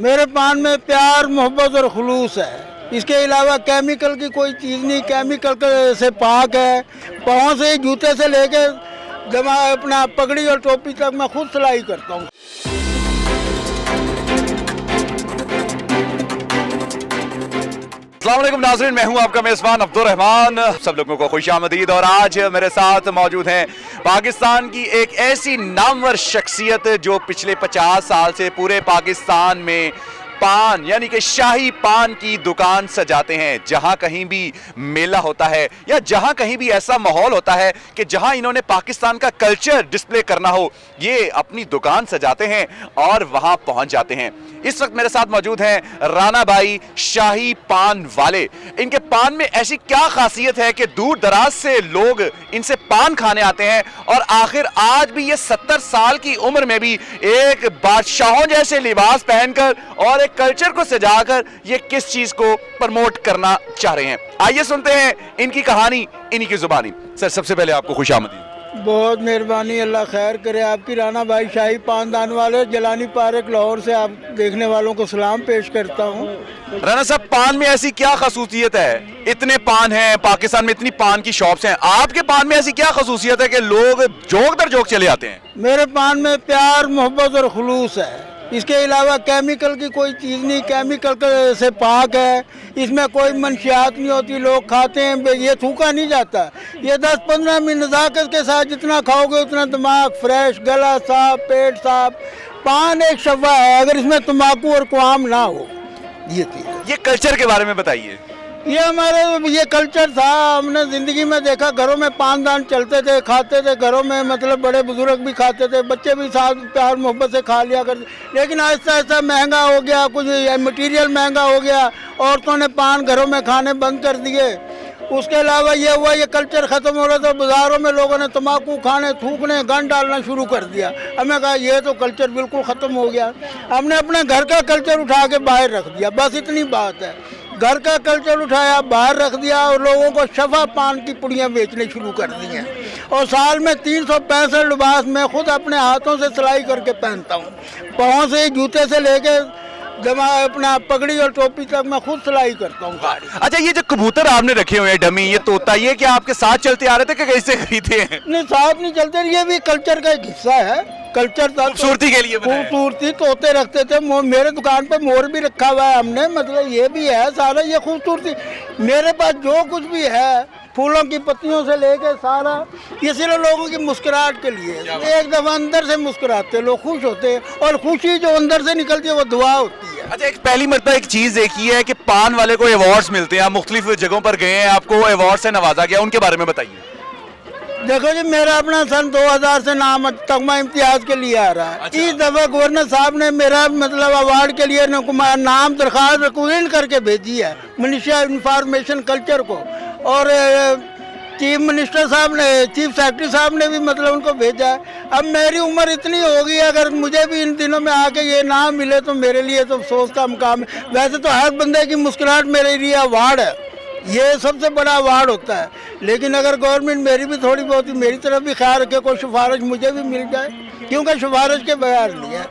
मेरे पान में प्यार, मोहब्बत और खुलूस है। इसके अलावा केमिकल की कोई चीज़ नहीं, केमिकल से पाक है। पाँव से जूते से लेके जमा अपना पगड़ी और टोपी तक मैं खुद सिलाई करता हूँ। अस्सलाम वालेकुम नाज़रीन, मैं हूं आपका मेज़बान अब्दुल रहमान। सब लोगों को खुशामदीद। और आज मेरे साथ मौजूद हैं पाकिस्तान की एक ऐसी नामवर शख्सियत जो पिछले 50 साल से पूरे पाकिस्तान में पान यानी कि शाही पान की दुकान सजाते हैं। जहां कहीं भी मेला होता है या जहां कहीं भी ऐसा माहौल होता है कि जहां इन्होंने पाकिस्तान का कल्चर डिस्प्ले करना हो, ये अपनी दुकान सजाते हैं और वहां पहुंच जाते हैं। इस वक्त मेरे साथ मौजूद हैं राना भाई, शाही पान वाले। इनके पान में ऐसी क्या खासियत है कि दूर दराज से लोग इनसे पान खाने आते हैं और आखिर आज भी ये 70 साल की उम्र में भी एक बादशाहों जैसे लिबास पहनकर और एक कल्चर को सजाकर ये किस चीज को प्रमोट करना चाह रहे हैं। आइए सुनते हैं इनकी कहानी इन्हीं की जुबानी। सर, सबसे पहले आपको खुशामदीद। बहुत मेहरबानी, अल्लाह खैर करे आपकी। राना भाई शाही पानदान वाले, जलानी पार्क लाहौर से आप देखने वालों को सलाम पेश करता हूँ। राना साहब, पान में ऐसी क्या खसूसियत है? इतने पान हैं पाकिस्तान में, इतनी पान की शॉप्स हैं, आपके पान में ऐसी क्या खसूसियत है कि लोग जोक दर जोक चले आते हैं? मेरे पान में प्यार, मोहब्बत और खुलूस है। इसके अलावा केमिकल की कोई चीज़ नहीं, केमिकल से पाक है। इसमें कोई मंशियात नहीं होती। लोग खाते हैं, ये थूका नहीं जाता। ये 10-15 मिनट नज़ाकत के साथ जितना खाओगे उतना दिमाग फ्रेश, गला साफ, पेट साफ। पान एक शवा है, अगर इसमें तम्बाकू और कुआम ना हो। ये कल्चर के बारे में बताइए। ये हमारे ये कल्चर था। हमने ज़िंदगी में देखा, घरों में पानदान चलते थे, खाते थे घरों में, मतलब बड़े बुजुर्ग भी खाते थे, बच्चे भी साथ प्यार मोहब्बत से खा लिया करते। लेकिन आहिस्ता आहिस्ता महंगा हो गया, कुछ मटेरियल महंगा हो गया, औरतों ने पान घरों में खाने बंद कर दिए। उसके अलावा ये हुआ, ये कल्चर ख़त्म हो रहा था। बाज़ारों में लोगों ने तम्बाकू खाने, थूकने, गन डालना शुरू कर दिया। हमें कहा ये तो कल्चर बिल्कुल ख़त्म हो गया। हमने अपने घर का कल्चर उठा के बाहर रख दिया, बस इतनी बात है। घर का कल्चर उठाया, बाहर रख दिया और लोगों को शफा पान की पुड़ियाँ बेचने शुरू कर दी हैं। और साल में 365 लिबास मैं खुद अपने हाथों से सिलाई करके पहनता हूँ। पाँव से जूते से लेके जमा अपना पगड़ी और टोपी तक मैं खुद सिलाई करता हूँ। अच्छा, ये जो कबूतर आपने रखे हुए हैं डमी, ये तोता, ये क्या आपके साथ चलते आ रहे थे कि कैसे खरीदे हैं? नहीं, साथ नहीं चलते, ये भी कल्चर का एक हिस्सा है। कल्चर था, खूबसूरती के लिए खूबसूरती। तोते रखते थे, मेरे दुकान पे मोर भी रखा हुआ है हमने, मतलब ये भी है सारा। ये खूबसूरती मेरे पास जो कुछ भी है, फूलों की पत्तियों से लेके सारा, ये सिर्फ लोगों की मुस्कुराहट के लिए। एक दफ़ा अंदर से मुस्कुराते लोग, खुश होते हैं, और खुशी जो अंदर से निकलती है वो दुआ होती है। अच्छा, एक पहली मरतबा एक चीज़ देखी है कि पान वाले को अवार्ड्स मिलते हैं, आप मुख्तलिफ जगहों पर गए हैं, आपको अवार्ड से नवाजा गया, उनके बारे में बताइए। देखो जी, मेरा अपना सन 2000 से नाम तगमा इम्तियाज के लिए आ रहा है। अच्छा। इस दफ़ा गवर्नर साहब ने मेरा मतलब अवार्ड के लिए नाम दरख्वास्त रिकमेंड करके भेजी है मिनिस्ट्री इंफॉर्मेशन कल्चर को, और चीफ मिनिस्टर साहब ने, चीफ सेक्रेटरी साहब ने भी मतलब उनको भेजा है। अब मेरी उम्र इतनी हो गई, अगर मुझे भी इन दिनों में आके ये नाम मिले तो मेरे लिए तो अफसोस का मुकाम है। वैसे तो हर बंदे की मुस्कुराहट मेरे लिए अवार्ड है, ये सबसे बड़ा अवार्ड होता है। लेकिन अगर गवर्नमेंट मेरी भी थोड़ी बहुत मेरी तरफ भी ख्याल रखे, कोई सिफारिश मुझे भी मिल जाए, क्योंकि सिफारिश के बगैर नहीं है।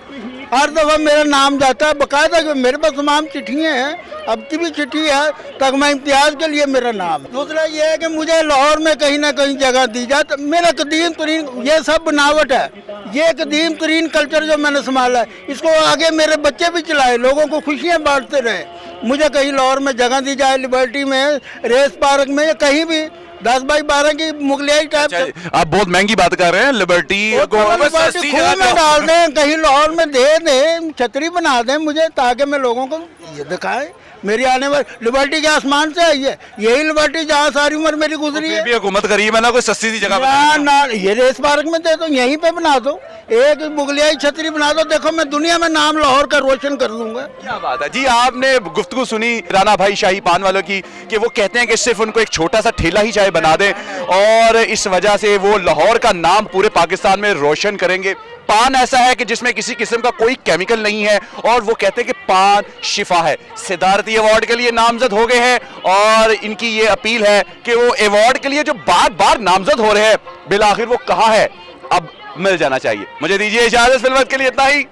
हर दफ़ा मेरा नाम जाता है बाकायदा, कि मेरे पास तमाम चिट्ठियाँ हैं, अब की भी चिट्ठी है, तगमा इम्तियाज़ के लिए मेरा नाम। दूसरा ये है कि मुझे लाहौर में कहीं ना कहीं जगह दी जाए। तो मेरा कदीम तरीन, ये सब बनावट है, ये कदीम तरीन कल्चर जो मैंने संभाला है, इसको आगे मेरे बच्चे भी चलाए, लोगों को खुशियाँ बांटते रहे। मुझे कहीं लाहौर में जगह दी जाए, लिबर्टी में, रेस पार्क में, या कहीं भी 10x12 की मुगलियाई टाइप। आप बहुत महंगी बात कर रहे हैं। लिबर्टी में डाल दें, कहीं लाहौर में दे दें, छतरी बना दें मुझे, ताकि मैं लोगों को ये दिखाएं मेरी आने वाली। लिबर्टी के आसमान से आई है, यही लिबर्टी जहाँ सारी उम्र मेरी गुजरी है। हुकूमत करीब है ना, कोई सस्ती सी जगह ना, ये रेस पार्क में दे दो, यहीं पे बना दो, एक मुगलियाई छतरी बना दो। देखो मैं दुनिया में नाम लाहौर का रोशन कर दूंगा। क्या बात है जी। आपने गुफ्तगू सुनी राना भाई शाही पान वालों की, कि वो कहते हैं कि सिर्फ उनको एक छोटा सा ठेला ही चाहे बना दें और इस वजह से वो लाहौर का नाम पूरे पाकिस्तान में रोशन करेंगे। पान ऐसा है कि जिसमें किसी किस्म का कोई केमिकल नहीं है, और वो कहते हैं कि पान शिफा है। सिदारती अवार्ड के लिए नामजद हो गए हैं, और इनकी ये अपील है कि वो अवार्ड के लिए जो बार बार नामजद हो रहे हैं, बिलाखिर वो कहाँ है, अब मिल जाना चाहिए। मुझे दीजिए इजाजत, फिल वक्त के लिए इतना ही।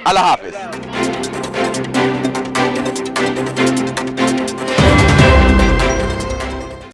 अल्लाह हाफिज।